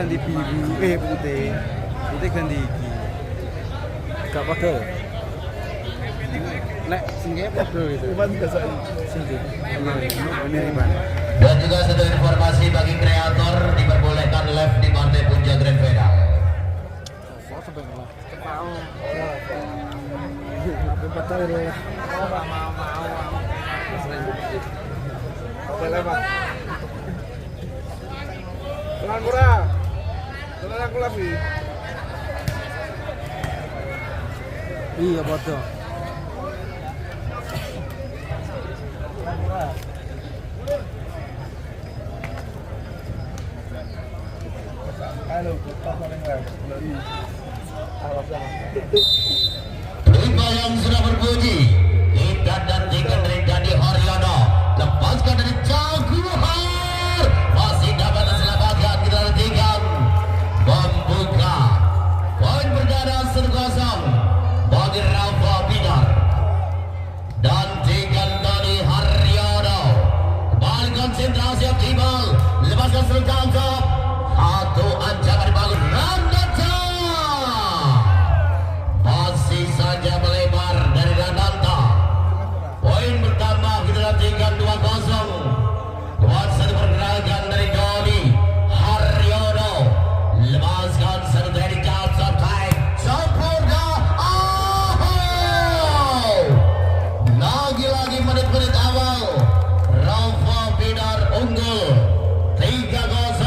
ganti biru, putih. Putih ganti iki. Gak padha. Lek sing kaya padha gitu. Iwan biasa. Sing di. Bener Iwan. Dan juga satu informasi bagi kreator diperbolehkan live di partai puncak Grand Final. Betul ya. Oke lah Pak. Tenang kurang. Tenang aku lagi. Iya padha. Halo, kita paling lagi. Lima yang sudah berpuji kita dan tiga dari Dani Haryono lepaskan dari Jaguar masih dapat diselamatkan kita dari tiga membuka poin perdana 1-0 bagi Rafa Binar dan tiga Dani Haryono kembali konsentrasi optimal lepaskan serangkap satu ancaman dibangun Randata masih saja melebar dari Rananta. Poin pertama kita nantikan 2-0. Kuat satu pergerakan dari Doni Haryono. Lepaskan satu dari Johnson Time. Sempurna. Lagi-lagi menit-menit awal Rafa Binar unggul 3-0.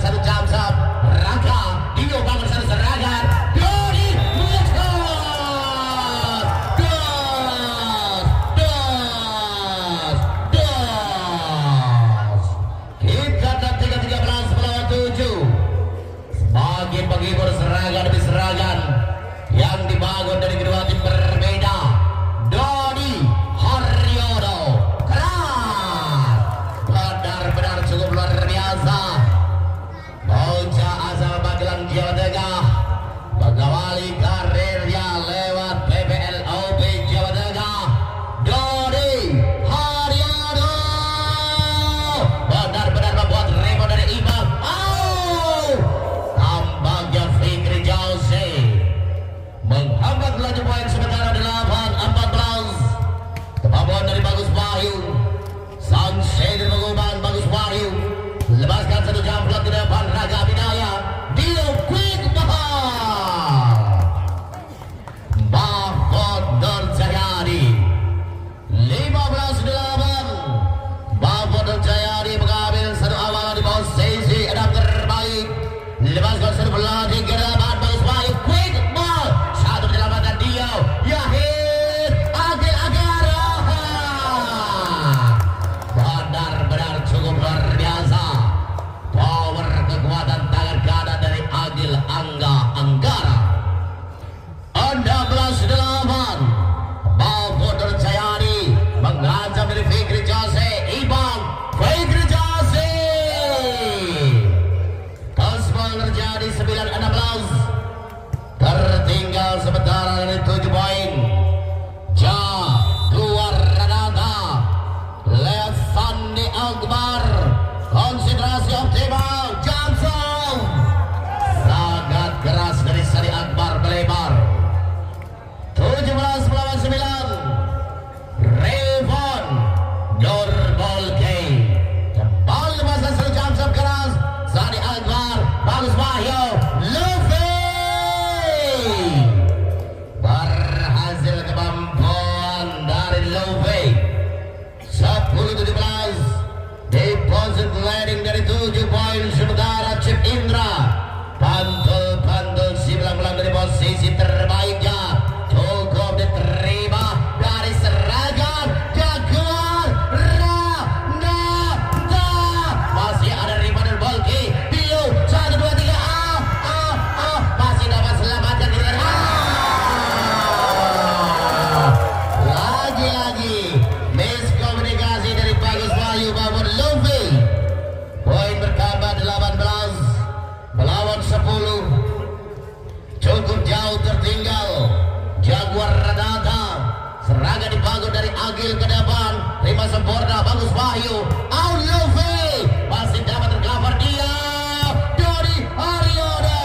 satu jam sap. Raka Dio bangun satu serangan. Dodi Muskot. Kita dan 13 melawan 7. Semakin menghibur serangan demi serangan yang dibangun dari kedua tim berbeda. Dodi Haryono keras, benar-benar cukup luar biasa. Bocah asal Magelang Jawa Tengah mengawali karirnya lewat PPLOB Jawa Tengah. Dodi Haryono benar-benar membuat rebound dari Imam. Tampaknya Fikri Jose menghambat laju poin sementara 8-14. Kemampuan dari Bagus Wahyu, sang seder pengubahan Bagus Wahyu lepaskan satu jump ke depan Raga Bidaya. Dio quick Mahfud Nur Jayadi 15-8. Mahfud Nur Jayadi mengambil satu awal di posisi enam terbaik. Lepaskan satu bola di depan Bagus Wahyu quick ball. Satu menyelamatkan Dio. Yahid Agil Agara. Benar-benar cukup luar biasa. Power kekuatan tangan kanan dari Agil Angga Anggara. 16-8. Mahfud Nur Jayadi mengancam dari Fikri Jose. Ibang Fikri Jose. Tospol terjadi 9-16. Tertinggal sementara dari 7 poin. Jaguar Ranata Levandi Akbar konsentrasi optimal. Johnson sangat keras dari Sari Akbar melebar. 17-9. Revon Nurbol K kembali lepaskan satu jump keras. Sari Akbar Bagus Wahyu Luffy berhasil kemampuan dari Luffy. 10-17. Deposit leading dari 7 poin sementara Chip Indra pantul-pantul si belang-belang dari posisi terbaiknya cukup diterima dari serangan Jaguar Ranata. Masih ada Revon Bolki. Dio 1, 2, 3 masih dapat selamatkan diri. Lagi-lagi miskomunikasi dari Bagus Wahyu maupun Luffy. Poin bertambah 18 melawan 10. Cukup jauh tertinggal Jaguar Ranata. Serangan dibangun dari Agil ke depan. Terima sempurna Bagus Wahyu. Out Luffy masih dapat tercover dia. Dodi Haryono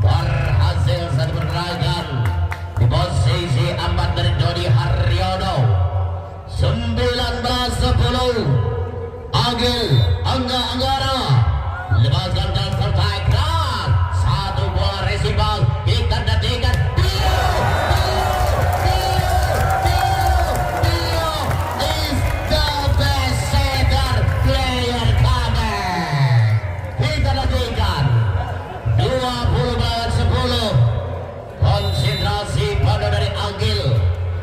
berhasil satu pergerakan di posisi 4 dari Dodi Haryono. 19-10. Agil Angga Anggara lepaskan dan tertaik keras. Satu bola resibal hitam dan tiga. Dio is the best center player coming. Hitam dan tiga. 20-10. Konsentrasi pada dari Agil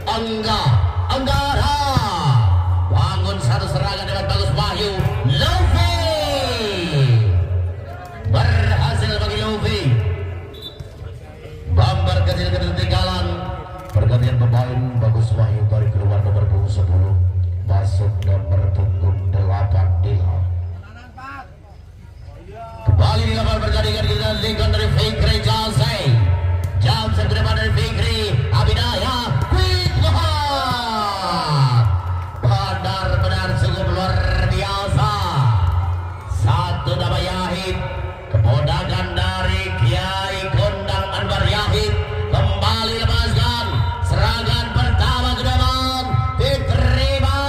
Angga Anggara. Bangun satu serangan dengan Bagus Wahyu. Luffy berhasil bagi Luffy. Bambar kecil ketinggalan. Pergantian pemain Bagus Wahyu dari keluar nomor punggung 10 masuk nomor punggung 8 Dila. Kembali di lapangan pertandingan kita nantikan dari Fikri Jose. Jam ke depan dari Fikri Abidaya. Quick benar-benar cukup luar biasa. Satu nama Yahid, keponakan dari Kiai Kondang Anwar Yahid, kembali lepaskan. Serangan pertama ke depan diterima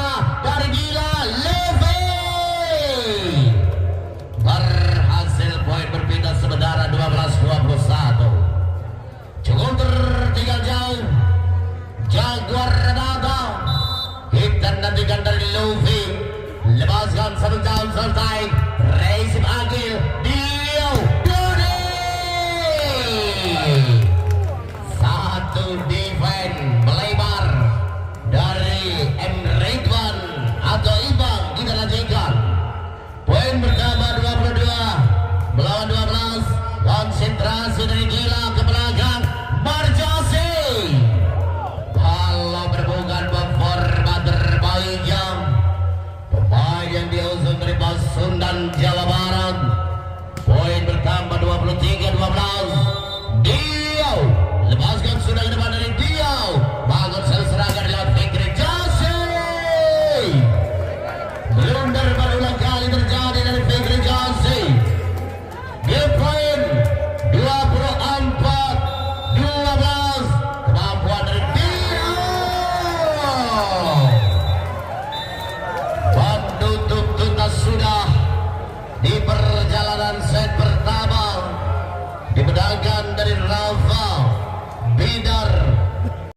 dari Gila Luffy. Berhasil poin berpindah sementara 12-21. Cukup tertinggal jauh Jaguar Ranata. Kita nantikan dari Luffy. lepaskan satu jam selesai. Resim Agil, Dio Dudi. Satu defense melebar dari